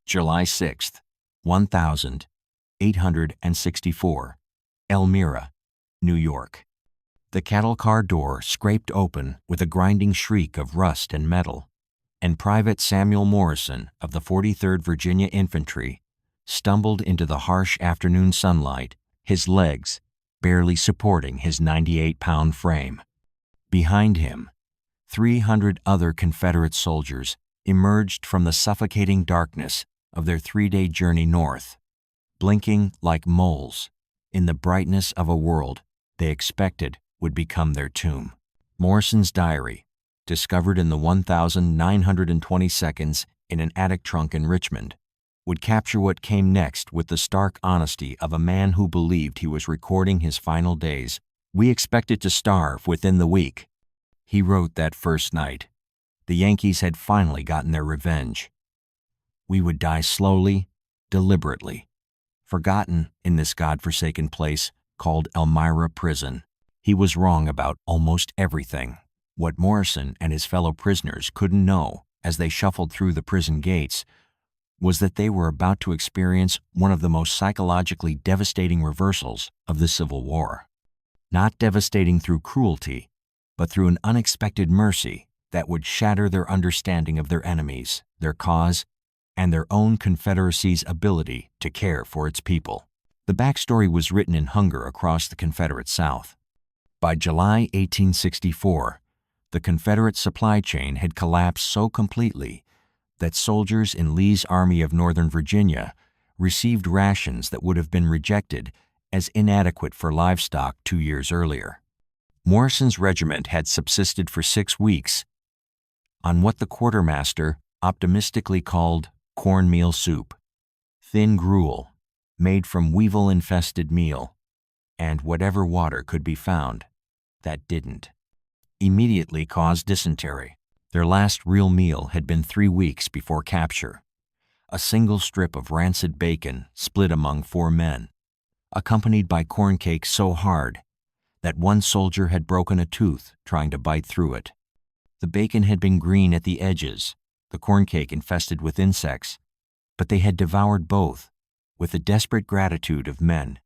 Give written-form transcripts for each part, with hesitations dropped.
July 6, 1864, Elmira, New York. The cattle car door scraped open with a grinding shriek of rust and metal, and Private Samuel Morrison of the 43rd Virginia Infantry stumbled into the harsh afternoon sunlight, his legs barely supporting his 98-pound frame. Behind him, 300 other Confederate soldiers emerged from the suffocating darkness of their 3-day journey north, blinking like moles in the brightness of a world they expected would become their tomb. Morrison's diary, discovered in the 1,920 seconds in an attic trunk in Richmond, would capture what came next with the stark honesty of a man who believed he was recording his final days. "We expected to starve within the week," he wrote that first night. The Yankees had finally gotten their revenge. "We would die slowly, deliberately, forgotten in this godforsaken place called Elmira Prison." He was wrong about almost everything. What Morrison and his fellow prisoners couldn't know as they shuffled through the prison gates was that they were about to experience one of the most psychologically devastating reversals of the Civil War. Not devastating through cruelty, but through an unexpected mercy that would shatter their understanding of their enemies, their cause, and their own Confederacy's ability to care for its people. The backstory was written in hunger across the Confederate South. By July 1864, the Confederate supply chain had collapsed so completely that soldiers in Lee's Army of Northern Virginia received rations that would have been rejected as inadequate for livestock 2 years earlier. Morrison's regiment had subsisted for 6 weeks on what the quartermaster optimistically called cornmeal soup, thin gruel made from weevil-infested meal, and whatever water could be found that didn't immediately cause dysentery. Their last real meal had been 3 weeks before capture. A single strip of rancid bacon split among 4 men, accompanied by corn cake so hard that one soldier had broken a tooth trying to bite through it. The bacon had been green at the edges, the corn cake infested with insects, but they had devoured both with the desperate gratitude of men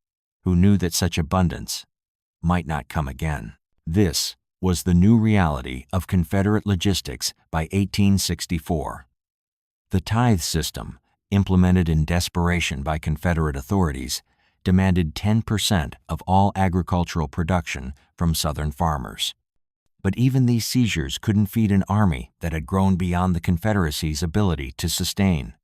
who knew that such abundance might not come again. This was the new reality of Confederate logistics by 1864. The tithe system, implemented in desperation by Confederate authorities, demanded 10% of all agricultural production from Southern farmers. But even these seizures couldn't feed an army that had grown beyond the Confederacy's ability to sustain.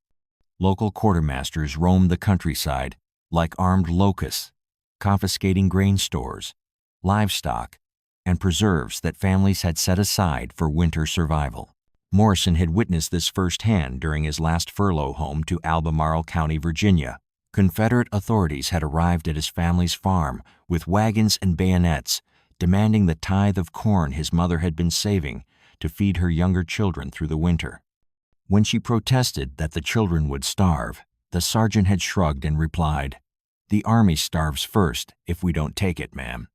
Local quartermasters roamed the countryside like armed locusts, confiscating grain stores, livestock, and preserves that families had set aside for winter survival. Morrison had witnessed this firsthand during his last furlough home to Albemarle County, Virginia. Confederate authorities had arrived at his family's farm with wagons and bayonets, demanding the tithe of corn his mother had been saving to feed her younger children through the winter. When she protested that the children would starve, the sergeant had shrugged and replied, "The army starves first if we don't take it, ma'am.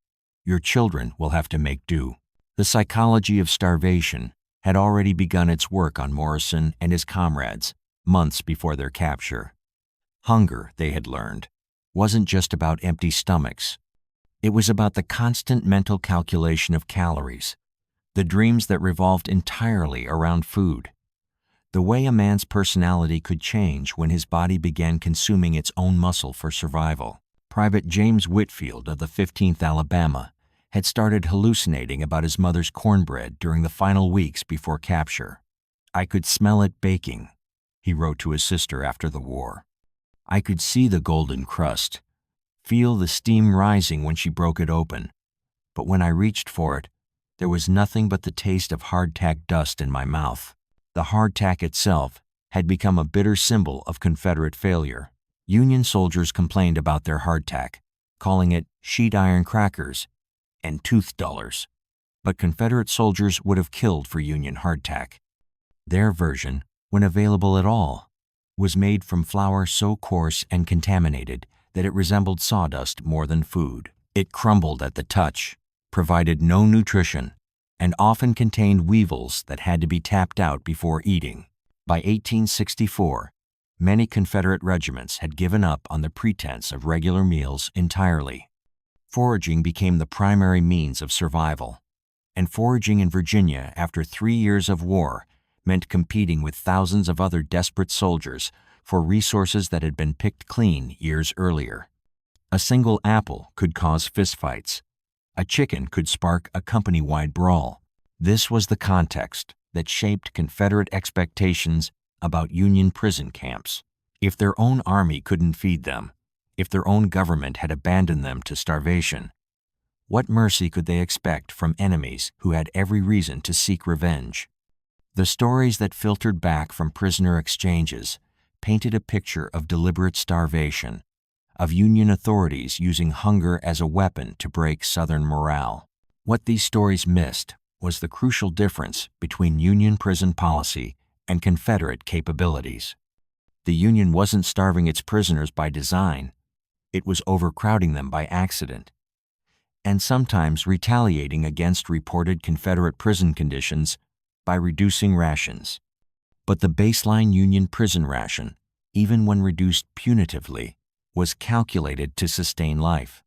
Your children will have to make do." The psychology of starvation had already begun its work on Morrison and his comrades months before their capture. Hunger, they had learned, wasn't just about empty stomachs. It was about the constant mental calculation of calories, the dreams that revolved entirely around food, the way a man's personality could change when his body began consuming its own muscle for survival. Private James Whitfield of the 15th Alabama had started hallucinating about his mother's cornbread during the final weeks before capture. "I could smell it baking," he wrote to his sister after the war. "I could see the golden crust, feel the steam rising when she broke it open. But when I reached for it, there was nothing but the taste of hardtack dust in my mouth." The hardtack itself had become a bitter symbol of Confederate failure. Union soldiers complained about their hardtack, calling it sheet iron crackers and tooth dullers. But Confederate soldiers would have killed for Union hardtack. Their version, when available at all, was made from flour so coarse and contaminated that it resembled sawdust more than food. It crumbled at the touch, provided no nutrition, and often contained weevils that had to be tapped out before eating. By 1864, Many Confederate regiments had given up on the pretense of regular meals entirely. Foraging became the primary means of survival, and foraging in Virginia after 3 years of war meant competing with thousands of other desperate soldiers for resources that had been picked clean years earlier. A single apple could cause fistfights. A chicken could spark a company-wide brawl. This was the context that shaped Confederate expectations about Union prison camps. If their own army couldn't feed them, if their own government had abandoned them to starvation, what mercy could they expect from enemies who had every reason to seek revenge? The stories that filtered back from prisoner exchanges painted a picture of deliberate starvation, of Union authorities using hunger as a weapon to break Southern morale. What these stories missed was the crucial difference between Union prison policy and Confederate capabilities. The Union wasn't starving its prisoners by design. It was overcrowding them by accident, and sometimes retaliating against reported Confederate prison conditions by reducing rations. But the baseline Union prison ration, even when reduced punitively, was calculated to sustain life.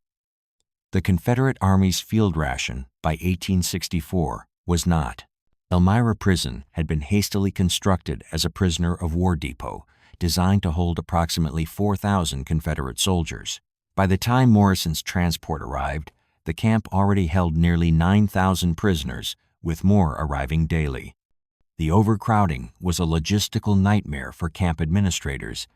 The Confederate Army's field ration by 1864 was not. Elmira Prison had been hastily constructed as a prisoner of war depot designed to hold approximately 4,000 Confederate soldiers. By the time Morrison's transport arrived, the camp already held nearly 9,000 prisoners, with more arriving daily. The overcrowding was a logistical nightmare for camp administrators,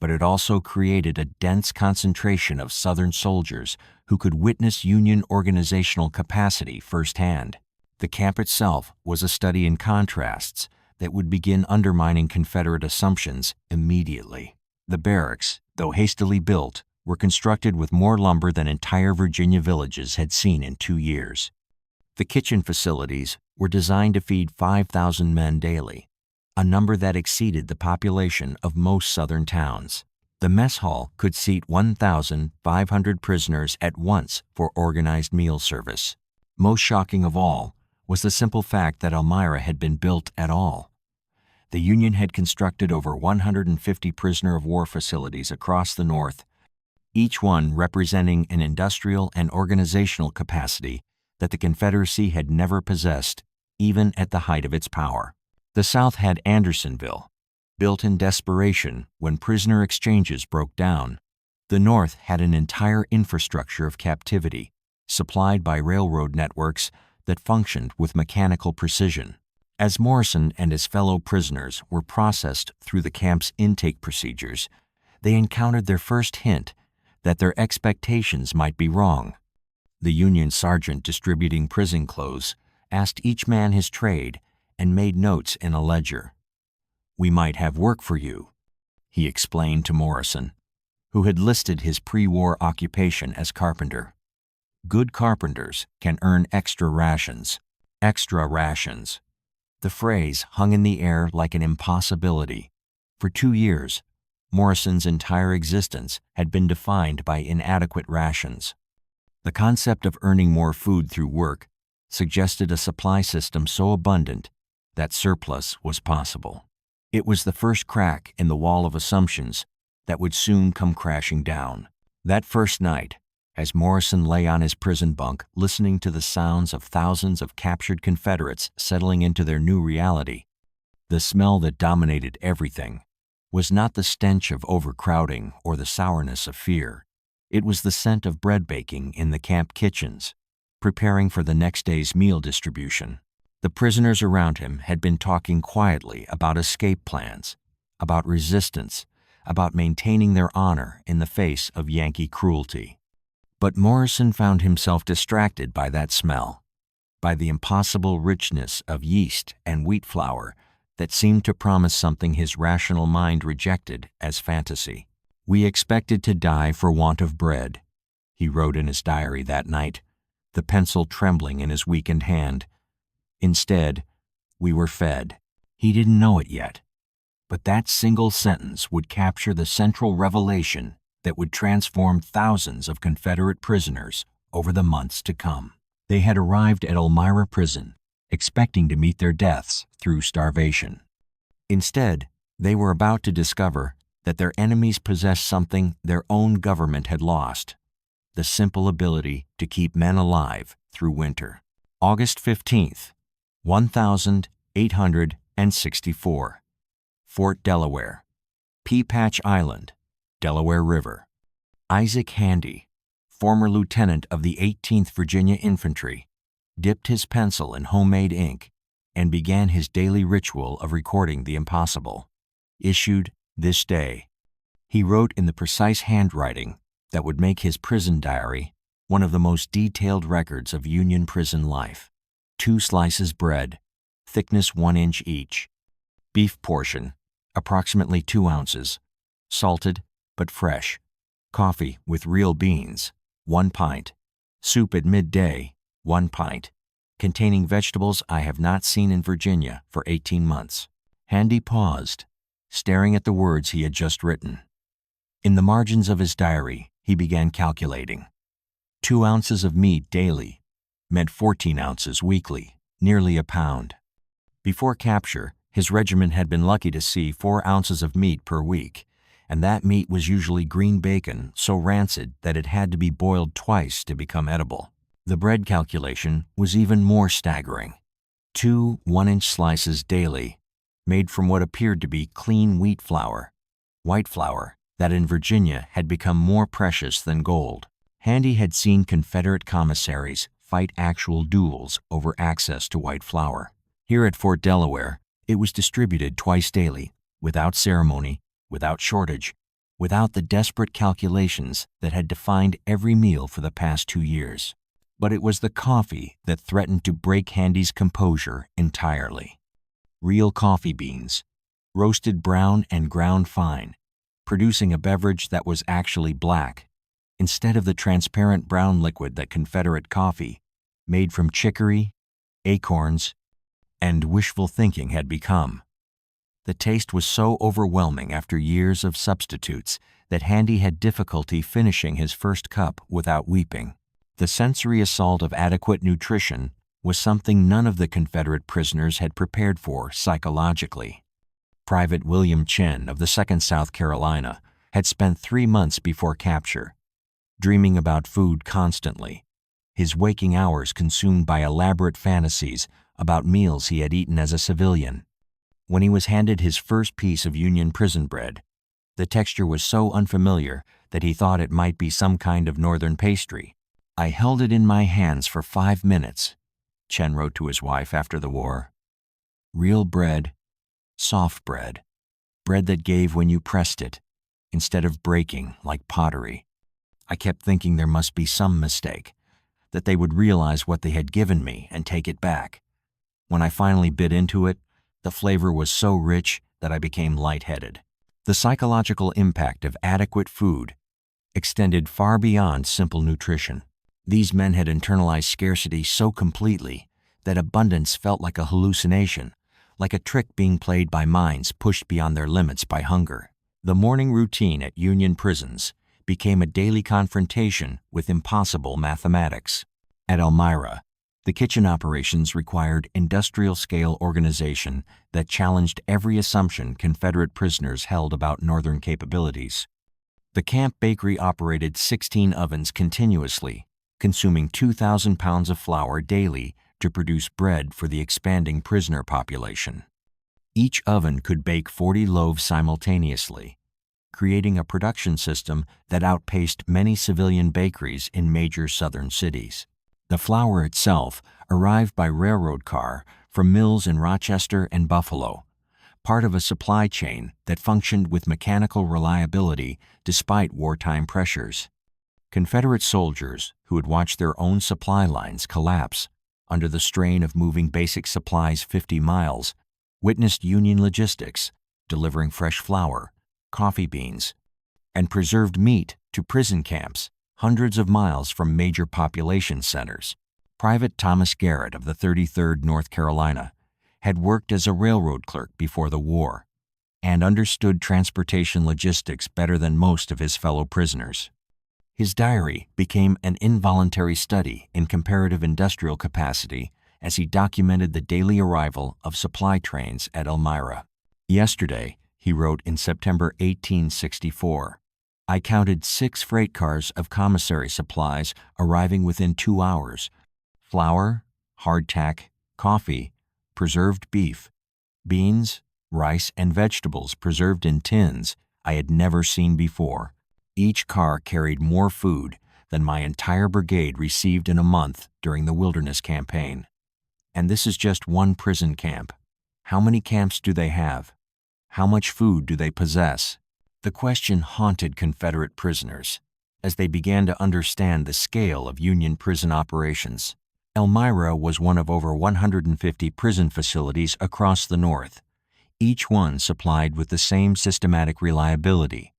but it also created a dense concentration of Southern soldiers who could witness Union organizational capacity firsthand. The camp itself was a study in contrasts that would begin undermining Confederate assumptions immediately. The barracks, though hastily built, were constructed with more lumber than entire Virginia villages had seen in 2 years. The kitchen facilities were designed to feed 5,000 men daily, a number that exceeded the population of most Southern towns. The mess hall could seat 1,500 prisoners at once for organized meal service. Most shocking of all was the simple fact that Elmira had been built at all. The Union had constructed over 150 prisoner of war facilities across the North, each one representing an industrial and organizational capacity that the Confederacy had never possessed, even at the height of its power. The South had Andersonville, built in desperation when prisoner exchanges broke down. The North had an entire infrastructure of captivity, supplied by railroad networks that functioned with mechanical precision. As Morrison and his fellow prisoners were processed through the camp's intake procedures, they encountered their first hint that their expectations might be wrong. The Union sergeant distributing prison clothes asked each man his trade and made notes in a ledger. "We might have work for you," he explained to Morrison, who had listed his pre-war occupation as carpenter. "Good carpenters can earn extra rations." Extra rations. The phrase hung in the air like an impossibility. For 2 years, Morrison's entire existence had been defined by inadequate rations. The concept of earning more food through work suggested a supply system so abundant that surplus was possible. It was the first crack in the wall of assumptions that would soon come crashing down. That first night, as Morrison lay on his prison bunk listening to the sounds of thousands of captured Confederates settling into their new reality, the smell that dominated everything was not the stench of overcrowding or the sourness of fear. It was the scent of bread baking in the camp kitchens, preparing for the next day's meal distribution. The prisoners around him had been talking quietly about escape plans, about resistance, about maintaining their honor in the face of Yankee cruelty. But Morrison found himself distracted by that smell, by the impossible richness of yeast and wheat flour that seemed to promise something his rational mind rejected as fantasy. "We expected to die for want of bread," he wrote in his diary that night, the pencil trembling in his weakened hand. "Instead, we were fed." He didn't know it yet, but that single sentence would capture the central revelation that would transform thousands of Confederate prisoners over the months to come. They had arrived at Elmira Prison, expecting to meet their deaths through starvation. Instead, they were about to discover that their enemies possessed something their own government had lost: the simple ability to keep men alive through winter. August 15th, 1864. Fort Delaware, Pea Patch Island, Delaware River. Isaac Handy, former lieutenant of the 18th Virginia Infantry, dipped his pencil in homemade ink and began his daily ritual of recording the impossible. Issued this day. He wrote in the precise handwriting that would make his prison diary one of the most detailed records of Union prison life. 2 slices bread, thickness 1 inch each. Beef portion, approximately 2 ounces, salted but fresh. Coffee with real beans, 1 pint. Soup at midday, 1 pint. Containing vegetables I have not seen in Virginia for 18 months. Handy paused, staring at the words he had just written. In the margins of his diary, he began calculating. 2 ounces of meat daily meant 14 ounces weekly, nearly a pound. Before capture, his regiment had been lucky to see 4 ounces of meat per week, and that meat was usually green bacon so rancid that it had to be boiled twice to become edible. The bread calculation was even more staggering. 2 1-inch slices daily, made from what appeared to be clean wheat flour, white flour that in Virginia had become more precious than gold. Handy had seen Confederate commissaries fight actual duels over access to white flour. Here at Fort Delaware, it was distributed twice daily, without ceremony, without shortage, without the desperate calculations that had defined every meal for the past 2 years. But it was the coffee that threatened to break Handy's composure entirely. Real coffee beans, roasted brown and ground fine, producing a beverage that was actually black, instead of the transparent brown liquid that Confederate coffee, made from chicory, acorns, and wishful thinking had become. The taste was so overwhelming after years of substitutes that Handy had difficulty finishing his first cup without weeping. The sensory assault of adequate nutrition was something none of the Confederate prisoners had prepared for psychologically. Private William Chin of the 2nd South Carolina had spent 3 months before capture, dreaming about food constantly, his waking hours consumed by elaborate fantasies about meals he had eaten as a civilian. When he was handed his first piece of Union prison bread, the texture was so unfamiliar that he thought it might be some kind of northern pastry. "I held it in my hands for 5 minutes," Chen wrote to his wife after the war. "Real bread, soft bread, bread that gave when you pressed it, instead of breaking like pottery. I kept thinking there must be some mistake, that they would realize what they had given me and take it back. When I finally bit into it, the flavor was so rich that I became lightheaded." The psychological impact of adequate food extended far beyond simple nutrition. These men had internalized scarcity so completely that abundance felt like a hallucination, like a trick being played by minds pushed beyond their limits by hunger. The morning routine at Union prisons became a daily confrontation with impossible mathematics. At Elmira, the kitchen operations required industrial-scale organization that challenged every assumption Confederate prisoners held about Northern capabilities. The camp bakery operated 16 ovens continuously, consuming 2,000 pounds of flour daily to produce bread for the expanding prisoner population. Each oven could bake 40 loaves simultaneously, creating a production system that outpaced many civilian bakeries in major southern cities. The flour itself arrived by railroad car from mills in Rochester and Buffalo, part of a supply chain that functioned with mechanical reliability despite wartime pressures. Confederate soldiers who had watched their own supply lines collapse under the strain of moving basic supplies 50 miles witnessed Union logistics delivering fresh flour, coffee beans, and preserved meat to prison camps hundreds of miles from major population centers. Private Thomas Garrett of the 33rd North Carolina had worked as a railroad clerk before the war and understood transportation logistics better than most of his fellow prisoners. His diary became an involuntary study in comparative industrial capacity as he documented the daily arrival of supply trains at Elmira. "Yesterday," he he wrote in September 1864. I counted 6 freight cars of commissary supplies arriving within 2 hours. Flour, hardtack, coffee, preserved beef, beans, rice, and vegetables preserved in tins I had never seen before. Each car carried more food than my entire brigade received in a month during the Wilderness Campaign. And this is just one prison camp. How many camps do they have? How much food do they possess? The question haunted Confederate prisoners as they began to understand the scale of Union prison operations. Elmira was one of over 150 prison facilities across the North, each one supplied with the same systematic reliability,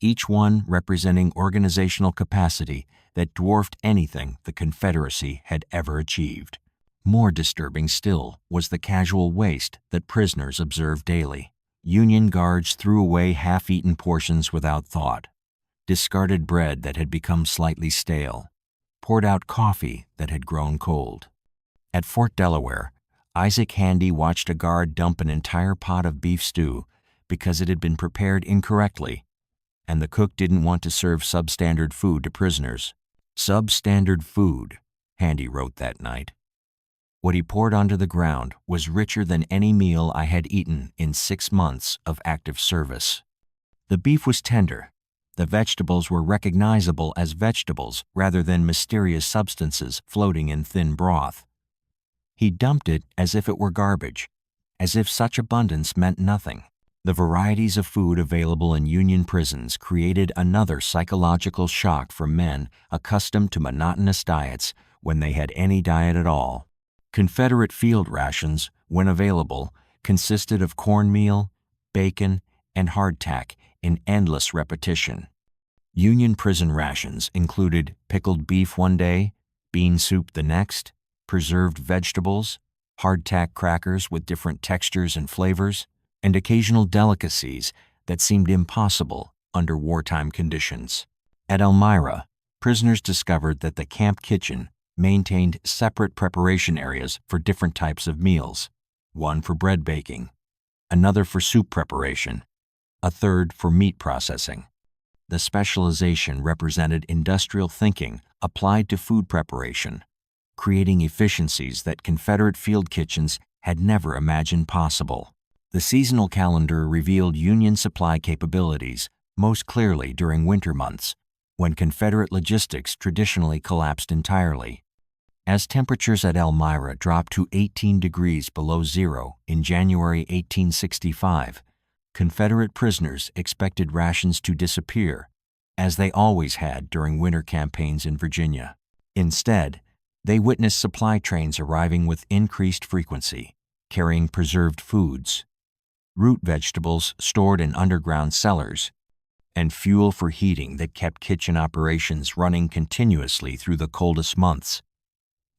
each one representing organizational capacity that dwarfed anything the Confederacy had ever achieved. More disturbing still was the casual waste that prisoners observed daily. Union guards threw away half-eaten portions without thought, discarded bread that had become slightly stale, poured out coffee that had grown cold. At Fort Delaware, Isaac Handy watched a guard dump an entire pot of beef stew because it had been prepared incorrectly, and the cook didn't want to serve substandard food to prisoners. Substandard food, Handy wrote that night. What he poured onto the ground was richer than any meal I had eaten in 6 months of active service. The beef was tender. The vegetables were recognizable as vegetables rather than mysterious substances floating in thin broth. He dumped it as if it were garbage, as if such abundance meant nothing. The varieties of food available in Union prisons created another psychological shock for men accustomed to monotonous diets when they had any diet at all. Confederate field rations, when available, consisted of cornmeal, bacon, and hardtack in endless repetition. Union prison rations included pickled beef one day, bean soup the next, preserved vegetables, hardtack crackers with different textures and flavors, and occasional delicacies that seemed impossible under wartime conditions. At Elmira, prisoners discovered that the camp kitchen maintained separate preparation areas for different types of meals, one for bread baking, another for soup preparation, a third for meat processing. The specialization represented industrial thinking applied to food preparation, creating efficiencies that Confederate field kitchens had never imagined possible. The seasonal calendar revealed Union supply capabilities most clearly during winter months, when Confederate logistics traditionally collapsed entirely. As temperatures at Elmira dropped to 18 degrees below zero in January 1865, Confederate prisoners expected rations to disappear, as they always had during winter campaigns in Virginia. Instead, they witnessed supply trains arriving with increased frequency, carrying preserved foods, root vegetables stored in underground cellars, and fuel for heating that kept kitchen operations running continuously through the coldest months.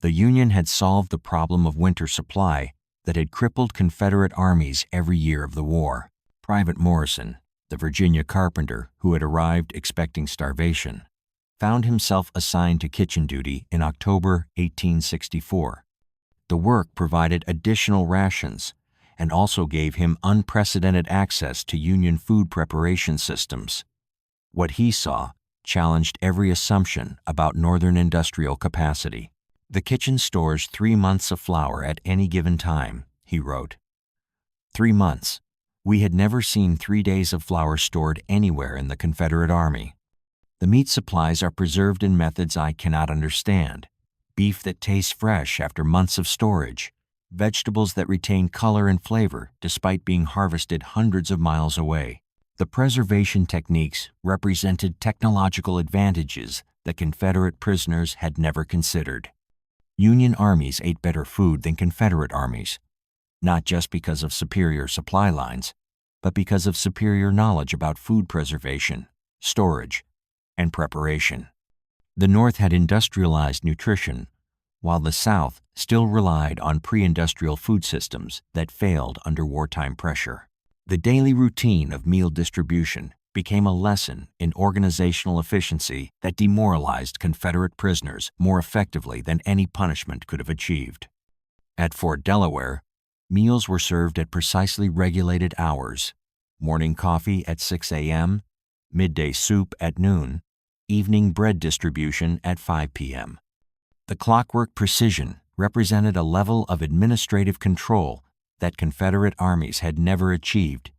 The Union had solved the problem of winter supply that had crippled Confederate armies every year of the war. Private Morrison, the Virginia carpenter who had arrived expecting starvation, found himself assigned to kitchen duty in October 1864. The work provided additional rations and also gave him unprecedented access to Union food preparation systems. What he saw challenged every assumption about Northern industrial capacity. The kitchen stores 3 months of flour at any given time, he wrote. 3 months. We had never seen 3 days of flour stored anywhere in the Confederate Army. The meat supplies are preserved in methods I cannot understand. Beef that tastes fresh after months of storage. Vegetables that retain color and flavor despite being harvested hundreds of miles away. The preservation techniques represented technological advantages that Confederate prisoners had never considered. Union armies ate better food than Confederate armies, not just because of superior supply lines, but because of superior knowledge about food preservation, storage, and preparation. The North had industrialized nutrition, while the South still relied on pre-industrial food systems that failed under wartime pressure. The daily routine of meal distribution became a lesson in organizational efficiency that demoralized Confederate prisoners more effectively than any punishment could have achieved. At Fort Delaware, meals were served at precisely regulated hours. morning coffee at 6 a.m., midday soup at noon, evening bread distribution at 5 p.m. The clockwork precision represented a level of administrative control that Confederate armies had never achieved,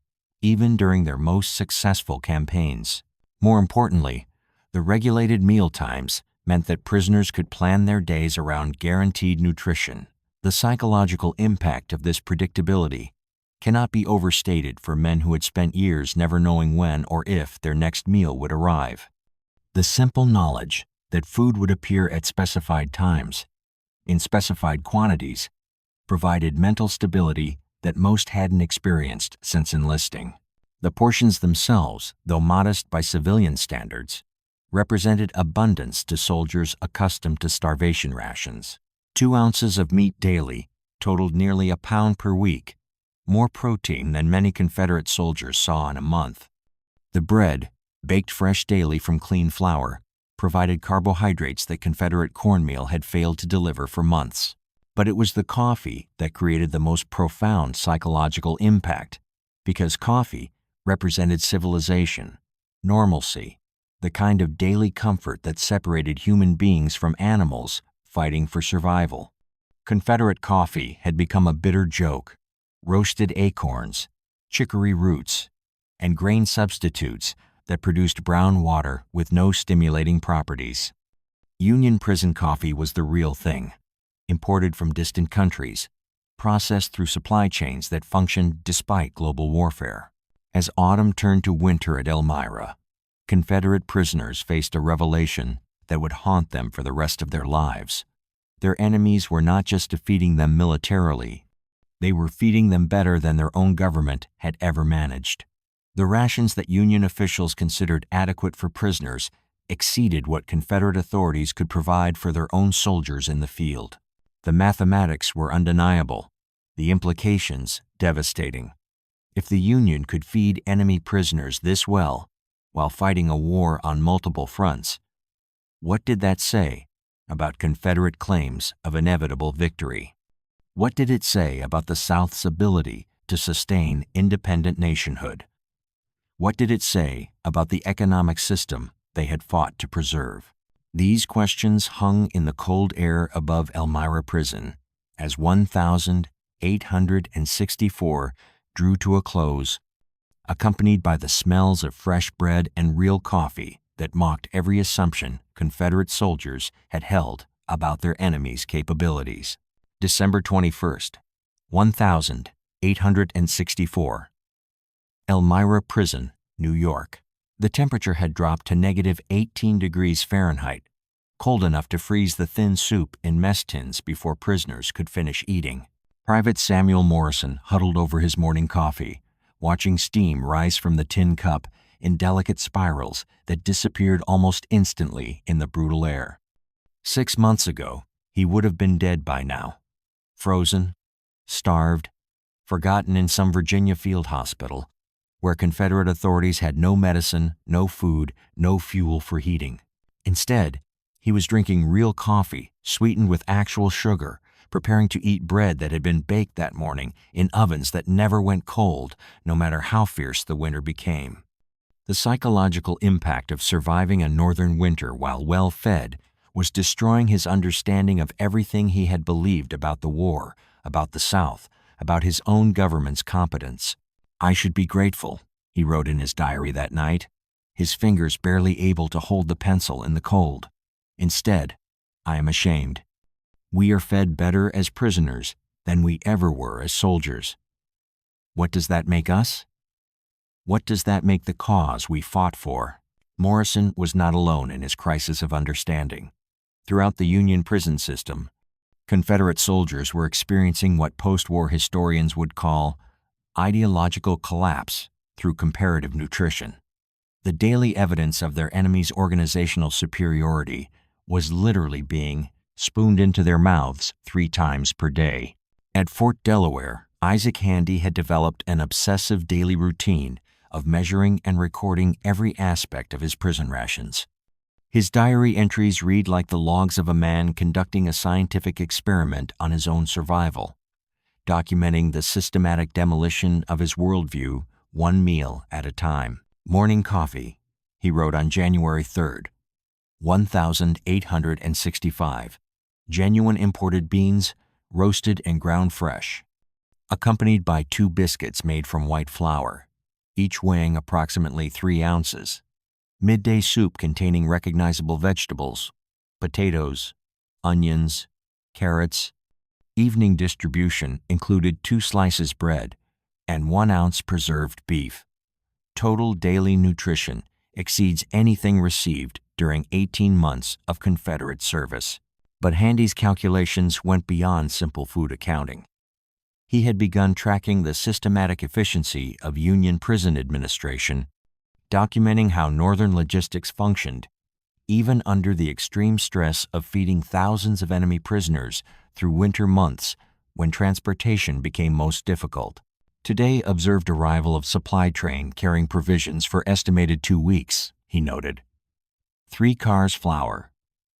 even during their most successful campaigns. More importantly, the regulated meal times meant that prisoners could plan their days around guaranteed nutrition. The psychological impact of this predictability cannot be overstated for men who had spent years never knowing when or if their next meal would arrive. The simple knowledge that food would appear at specified times, in specified quantities, provided mental stability that most hadn't experienced since enlisting. The portions themselves, though modest by civilian standards, represented abundance to soldiers accustomed to starvation rations. 2 ounces of meat daily totaled nearly a pound per week, more protein than many Confederate soldiers saw in a month. The bread, baked fresh daily from clean flour, provided carbohydrates that Confederate cornmeal had failed to deliver for months. But it was the coffee that created the most profound psychological impact, because coffee represented civilization, normalcy, the kind of daily comfort that separated human beings from animals fighting for survival. Confederate coffee had become a bitter joke. Roasted acorns, chicory roots, and grain substitutes that produced brown water with no stimulating properties. Union prison coffee was the real thing, imported from distant countries, processed through supply chains that functioned despite global warfare. As autumn turned to winter at Elmira, Confederate prisoners faced a revelation that would haunt them for the rest of their lives. Their enemies were not just defeating them militarily, they were feeding them better than their own government had ever managed. The rations that Union officials considered adequate for prisoners exceeded what Confederate authorities could provide for their own soldiers in the field. The mathematics were undeniable, the implications devastating. If the Union could feed enemy prisoners this well while fighting a war on multiple fronts, what did that say about Confederate claims of inevitable victory? What did it say about the South's ability to sustain independent nationhood? What did it say about the economic system they had fought to preserve? These questions hung in the cold air above Elmira Prison as 1,864 drew to a close, accompanied by the smells of fresh bread and real coffee that mocked every assumption Confederate soldiers had held about their enemies' capabilities. December 21st, 1,864. Elmira Prison, New York. The temperature had dropped to negative 18 degrees Fahrenheit, cold enough to freeze the thin soup in mess tins before prisoners could finish eating. Private Samuel Morrison huddled over his morning coffee, watching steam rise from the tin cup in delicate spirals that disappeared almost instantly in the brutal air. 6 months ago, he would have been dead by now. Frozen, starved, forgotten in some Virginia field hospital, where Confederate authorities had no medicine, no food, no fuel for heating. Instead, he was drinking real coffee, sweetened with actual sugar, preparing to eat bread that had been baked that morning in ovens that never went cold, no matter how fierce the winter became. The psychological impact of surviving a northern winter while well-fed was destroying his understanding of everything he had believed about the war, about the South, about his own government's competence. "I should be grateful," he wrote in his diary that night, his fingers barely able to hold the pencil in the cold. "Instead, I am ashamed. We are fed better as prisoners than we ever were as soldiers. What does that make us? What does that make the cause we fought for?" Morrison was not alone in his crisis of understanding. Throughout the Union prison system, Confederate soldiers were experiencing what post-war historians would call ideological collapse through comparative nutrition. The daily evidence of their enemy's organizational superiority was literally being spooned into their mouths 3 times per day. At Fort Delaware, Isaac Handy had developed an obsessive daily routine of measuring and recording every aspect of his prison rations. His diary entries read like the logs of a man conducting a scientific experiment on his own survival, documenting the systematic demolition of his worldview one meal at a time. Morning coffee, he wrote on January 3rd, 1,865. Genuine imported beans, roasted and ground fresh, accompanied by 2 biscuits made from white flour, each weighing approximately 3 ounces. Midday soup containing recognizable vegetables, potatoes, onions, carrots. Evening distribution included 2 slices bread and 1 ounce preserved beef. Total daily nutrition exceeds anything received during 18 months of Confederate service. But Handy's calculations went beyond simple food accounting. He had begun tracking the systematic efficiency of Union prison administration, documenting how Northern logistics functioned, even under the extreme stress of feeding thousands of enemy prisoners through winter months when transportation became most difficult. Today observed arrival of supply train carrying provisions for estimated 2 weeks, he noted. 3 cars flour,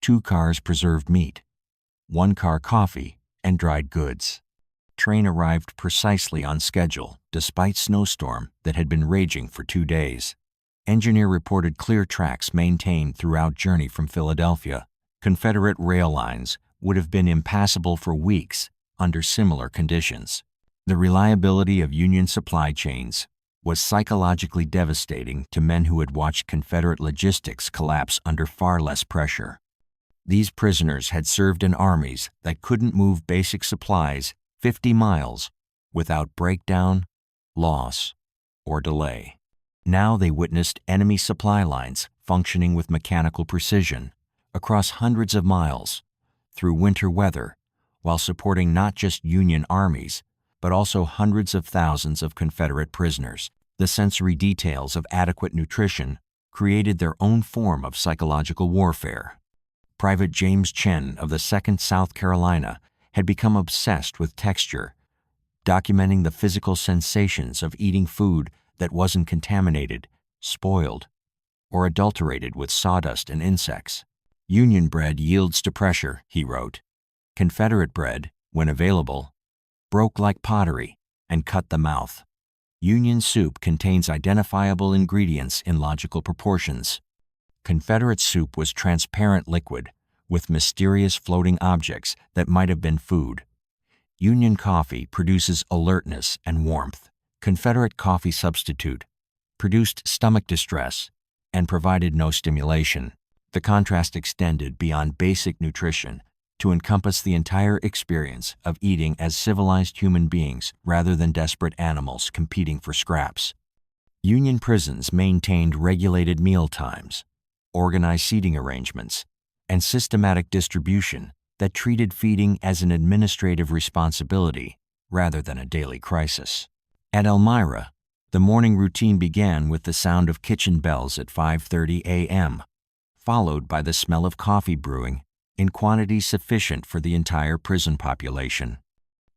2 cars preserved meat, 1 car coffee, and dried goods. Train arrived precisely on schedule, despite snowstorm that had been raging for 2 days. Engineer reported clear tracks maintained throughout journey from Philadelphia. Confederate rail lines would have been impassable for weeks under similar conditions. The reliability of Union supply chains was psychologically devastating to men who had watched Confederate logistics collapse under far less pressure. These prisoners had served in armies that couldn't move basic supplies 50 miles without breakdown, loss, or delay. Now they witnessed enemy supply lines functioning with mechanical precision across hundreds of miles through winter weather while supporting not just Union armies, but also hundreds of thousands of Confederate prisoners. The sensory details of adequate nutrition created their own form of psychological warfare. Private James Chen of the 2nd South Carolina had become obsessed with texture, documenting the physical sensations of eating food that wasn't contaminated, spoiled, or adulterated with sawdust and insects. Union bread yields to pressure, he wrote. Confederate bread, when available, broke like pottery and cut the mouth. Union soup contains identifiable ingredients in logical proportions. Confederate soup was transparent liquid with mysterious floating objects that might have been food. Union coffee produces alertness and warmth. Confederate coffee substitute produced stomach distress and provided no stimulation. The contrast extended beyond basic nutrition to encompass the entire experience of eating as civilized human beings rather than desperate animals competing for scraps. Union prisons maintained regulated meal times, organized seating arrangements, and systematic distribution that treated feeding as an administrative responsibility rather than a daily crisis. At Elmira, the morning routine began with the sound of kitchen bells at 5:30 a.m., followed by the smell of coffee brewing in quantities sufficient for the entire prison population.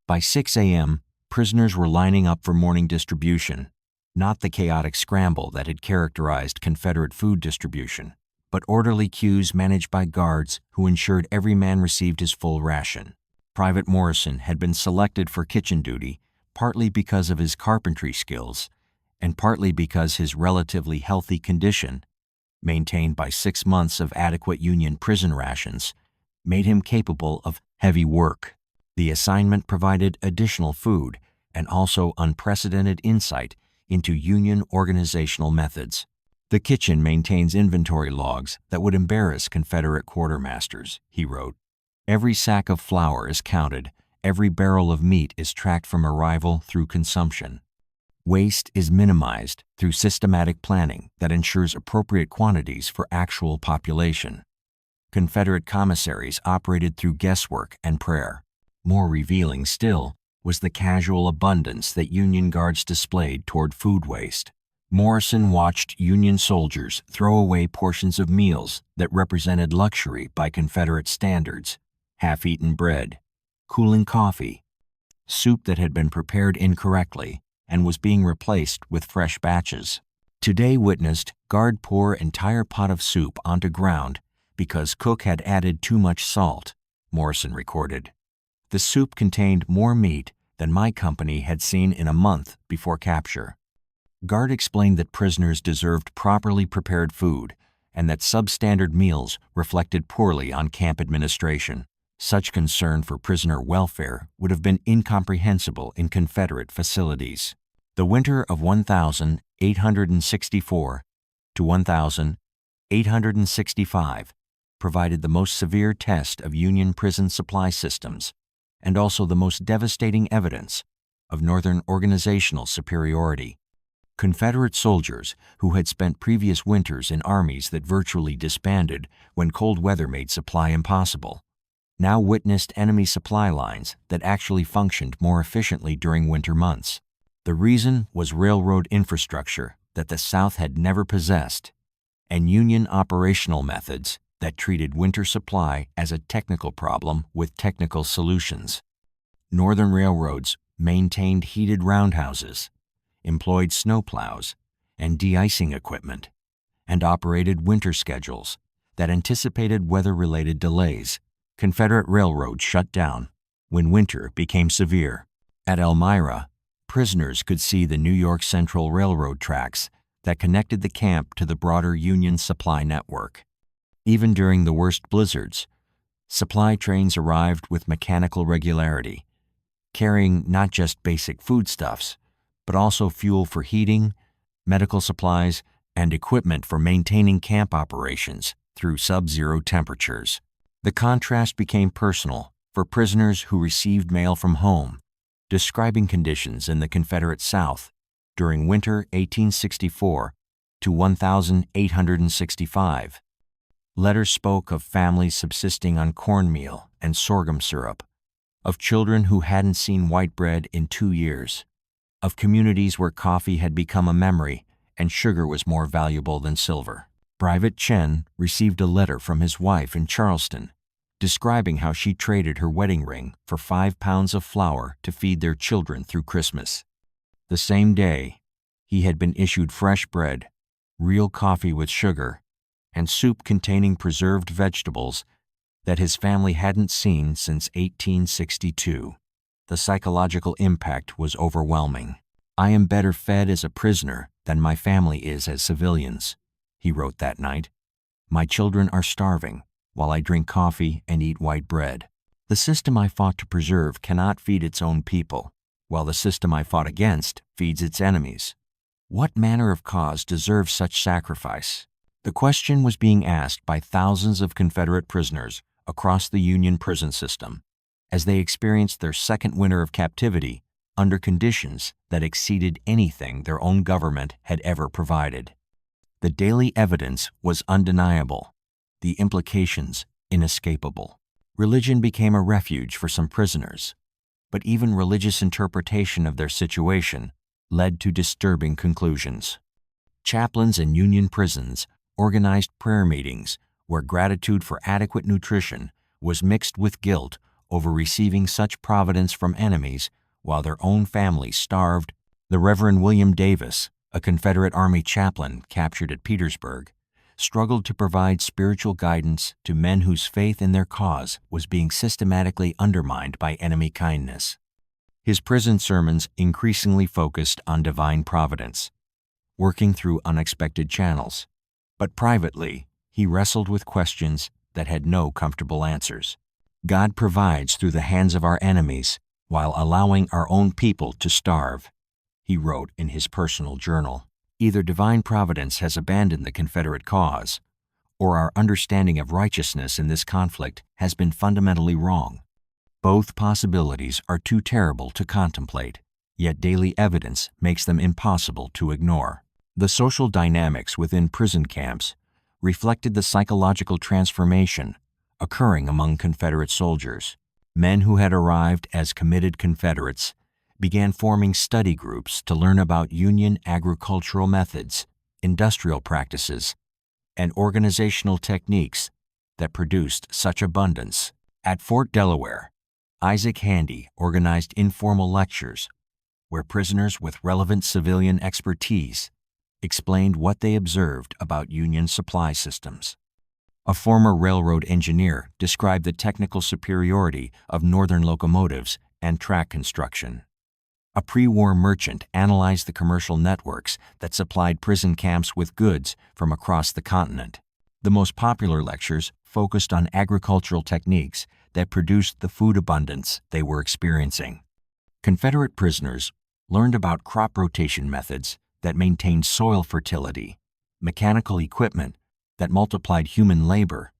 By 6 a.m., prisoners were lining up for morning distribution, not the chaotic scramble that had characterized Confederate food distribution, but orderly queues managed by guards who ensured every man received his full ration. Private Morrison had been selected for kitchen duty partly because of his carpentry skills and partly because his relatively healthy condition, maintained by 6 months of adequate Union prison rations, made him capable of heavy work. The assignment provided additional food and also unprecedented insight into Union organizational methods. The kitchen maintains inventory logs that would embarrass Confederate quartermasters, he wrote. Every sack of flour is counted, every barrel of meat is tracked from arrival through consumption. Waste is minimized through systematic planning that ensures appropriate quantities for actual population. Confederate commissaries operated through guesswork and prayer. More revealing still was the casual abundance that Union guards displayed toward food waste. Morrison watched Union soldiers throw away portions of meals that represented luxury by Confederate standards: half-eaten bread, cooling coffee, soup that had been prepared incorrectly and was being replaced with fresh batches. Today witnessed guard pour entire pot of soup onto ground because cook had added too much salt, Morrison recorded. The soup contained more meat than my company had seen in a month before capture. Guard explained that prisoners deserved properly prepared food and that substandard meals reflected poorly on camp administration. Such concern for prisoner welfare would have been incomprehensible in Confederate facilities. The winter of 1864 to 1865 provided the most severe test of Union prison supply systems and also the most devastating evidence of Northern organizational superiority. Confederate soldiers who had spent previous winters in armies that virtually disbanded when cold weather made supply impossible now witnessed enemy supply lines that actually functioned more efficiently during winter months. The reason was railroad infrastructure that the South had never possessed and Union operational methods that treated winter supply as a technical problem with technical solutions. Northern railroads maintained heated roundhouses, employed snowplows and de-icing equipment, and operated winter schedules that anticipated weather-related delays. Confederate railroads shut down when winter became severe. At Elmira, prisoners could see the New York Central Railroad tracks that connected the camp to the broader Union supply network. Even during the worst blizzards, supply trains arrived with mechanical regularity, carrying not just basic foodstuffs, but also fuel for heating, medical supplies, and equipment for maintaining camp operations through sub-zero temperatures. The contrast became personal for prisoners who received mail from home, describing conditions in the Confederate South during winter 1864 to 1865. Letters spoke of families subsisting on cornmeal and sorghum syrup, of children who hadn't seen white bread in 2 years, of communities where coffee had become a memory and sugar was more valuable than silver. Private Chen received a letter from his wife in Charleston, describing how she traded her wedding ring for 5 pounds of flour to feed their children through Christmas. The same day, he had been issued fresh bread, real coffee with sugar, and soup containing preserved vegetables that his family hadn't seen since 1862. The psychological impact was overwhelming. "I am better fed as a prisoner than my family is as civilians," he wrote that night. "My children are starving while I drink coffee and eat white bread. The system I fought to preserve cannot feed its own people, while the system I fought against feeds its enemies. What manner of cause deserves such sacrifice?" The question was being asked by thousands of Confederate prisoners across the Union prison system as they experienced their second winter of captivity under conditions that exceeded anything their own government had ever provided. The daily evidence was undeniable, the implications inescapable. Religion became a refuge for some prisoners, but even religious interpretation of their situation led to disturbing conclusions. Chaplains in Union prisons organized prayer meetings where gratitude for adequate nutrition was mixed with guilt over receiving such providence from enemies while their own families starved. The Reverend William Davis, a Confederate Army chaplain captured at Petersburg, struggled to provide spiritual guidance to men whose faith in their cause was being systematically undermined by enemy kindness. His prison sermons increasingly focused on divine providence, working through unexpected channels. But privately, he wrestled with questions that had no comfortable answers. "God provides through the hands of our enemies while allowing our own people to starve," he wrote in his personal journal. Either divine providence has abandoned the Confederate cause, or our understanding of righteousness in this conflict has been fundamentally wrong. Both possibilities are too terrible to contemplate, yet daily evidence makes them impossible to ignore. The social dynamics within prison camps reflected the psychological transformation occurring among Confederate soldiers. Men who had arrived as committed Confederates began forming study groups to learn about Union agricultural methods, industrial practices, and organizational techniques that produced such abundance. At Fort Delaware, Isaac Handy organized informal lectures where prisoners with relevant civilian expertise explained what they observed about Union supply systems. A former railroad engineer described the technical superiority of Northern locomotives and track construction. A pre-war merchant analyzed the commercial networks that supplied prison camps with goods from across the continent. The most popular lectures focused on agricultural techniques that produced the food abundance they were experiencing. Confederate prisoners learned about crop rotation methods that maintained soil fertility, mechanical equipment that multiplied human labor,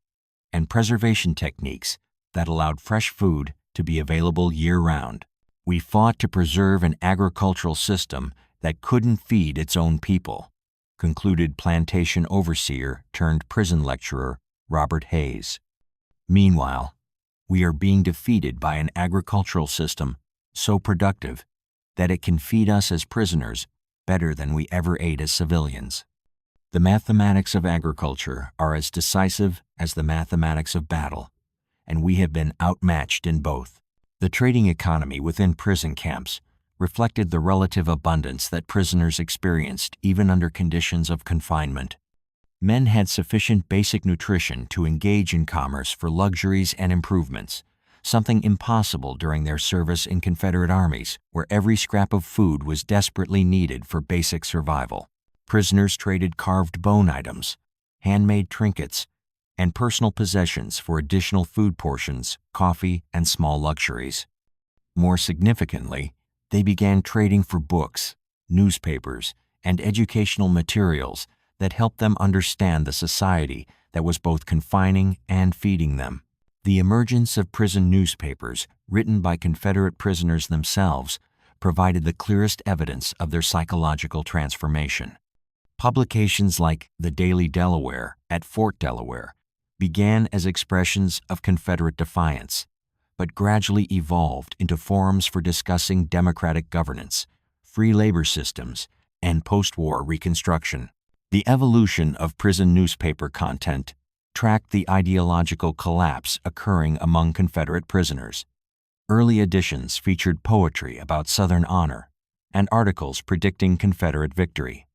and preservation techniques that allowed fresh food to be available year-round. We fought to preserve an agricultural system that couldn't feed its own people, concluded plantation overseer turned prison lecturer Robert Hayes. Meanwhile, we are being defeated by an agricultural system so productive that it can feed us as prisoners better than we ever ate as civilians. The mathematics of agriculture are as decisive as the mathematics of battle, and we have been outmatched in both. The trading economy within prison camps reflected the relative abundance that prisoners experienced even under conditions of confinement. Men had sufficient basic nutrition to engage in commerce for luxuries and improvements, something impossible during their service in Confederate armies, where every scrap of food was desperately needed for basic survival. Prisoners traded carved bone items, handmade trinkets, and personal possessions for additional food portions, coffee, and small luxuries. More significantly, they began trading for books, newspapers, and educational materials that helped them understand the society that was both confining and feeding them. The emergence of prison newspapers, written by Confederate prisoners themselves, provided the clearest evidence of their psychological transformation. Publications like the Daily Delaware at Fort Delaware began as expressions of Confederate defiance, but gradually evolved into forums for discussing democratic governance, free labor systems, and post-war Reconstruction. The evolution of prison newspaper content tracked the ideological collapse occurring among Confederate prisoners. Early editions featured poetry about Southern honor and articles predicting Confederate victory.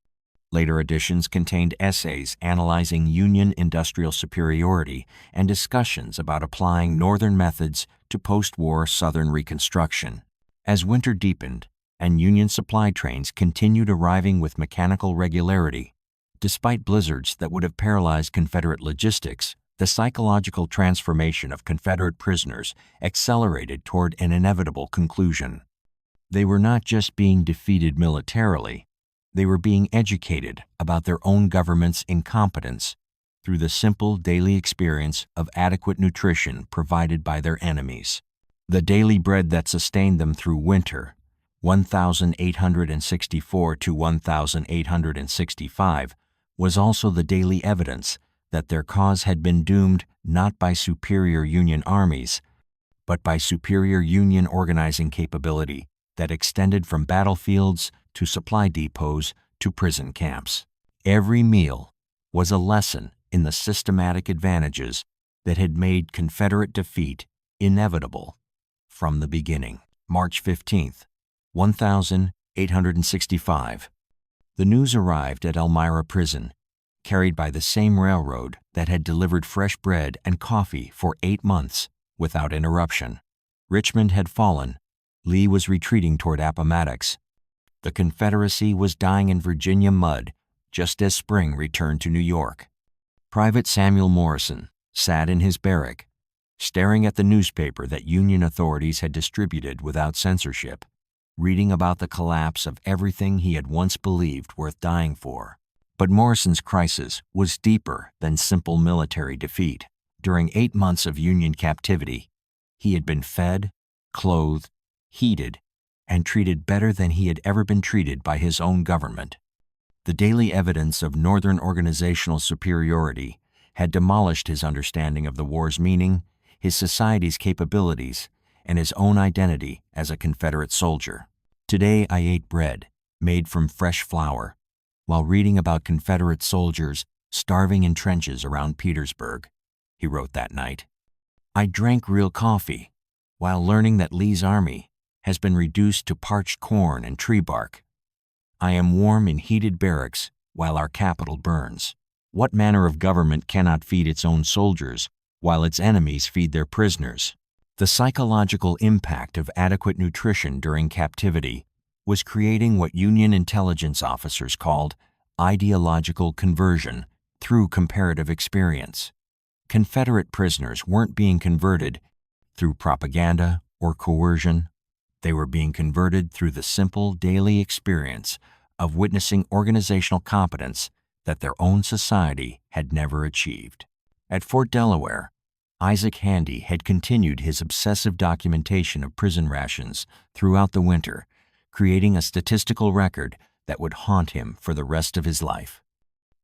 Later editions contained essays analyzing Union industrial superiority and discussions about applying Northern methods to post-war Southern Reconstruction. As winter deepened and Union supply trains continued arriving with mechanical regularity, despite blizzards that would have paralyzed Confederate logistics, the psychological transformation of Confederate prisoners accelerated toward an inevitable conclusion. They were not just being defeated militarily, they were being educated about their own government's incompetence through the simple daily experience of adequate nutrition provided by their enemies. The daily bread that sustained them through winter, 1864 to 1865, was also the daily evidence that their cause had been doomed not by superior Union armies, but by superior Union organizing capability that extended from battlefields to supply depots to prison camps. Every meal was a lesson in the systematic advantages that had made Confederate defeat inevitable from the beginning. March 15th, 1865. The news arrived at Elmira Prison, carried by the same railroad that had delivered fresh bread and coffee for 8 months without interruption. Richmond had fallen. Lee was retreating toward Appomattox. The Confederacy was dying in Virginia mud just as spring returned to New York. Private Samuel Morrison sat in his barrack, staring at the newspaper that Union authorities had distributed without censorship, reading about the collapse of everything he had once believed worth dying for. But Morrison's crisis was deeper than simple military defeat. During 8 months of Union captivity, he had been fed, clothed, heated, and treated better than he had ever been treated by his own government. The daily evidence of Northern organizational superiority had demolished his understanding of the war's meaning, his society's capabilities, and his own identity as a Confederate soldier. Today I ate bread made from fresh flour while reading about Confederate soldiers starving in trenches around Petersburg, he wrote that night. I drank real coffee while learning that Lee's army has been reduced to parched corn and tree bark. I am warm in heated barracks while our capital burns. What manner of government cannot feed its own soldiers while its enemies feed their prisoners? The psychological impact of adequate nutrition during captivity was creating what Union intelligence officers called ideological conversion through comparative experience. Confederate prisoners weren't being converted through propaganda or coercion. They were being converted through the simple daily experience of witnessing organizational competence that their own society had never achieved. At Fort Delaware, Isaac Handy had continued his obsessive documentation of prison rations throughout the winter, creating a statistical record that would haunt him for the rest of his life.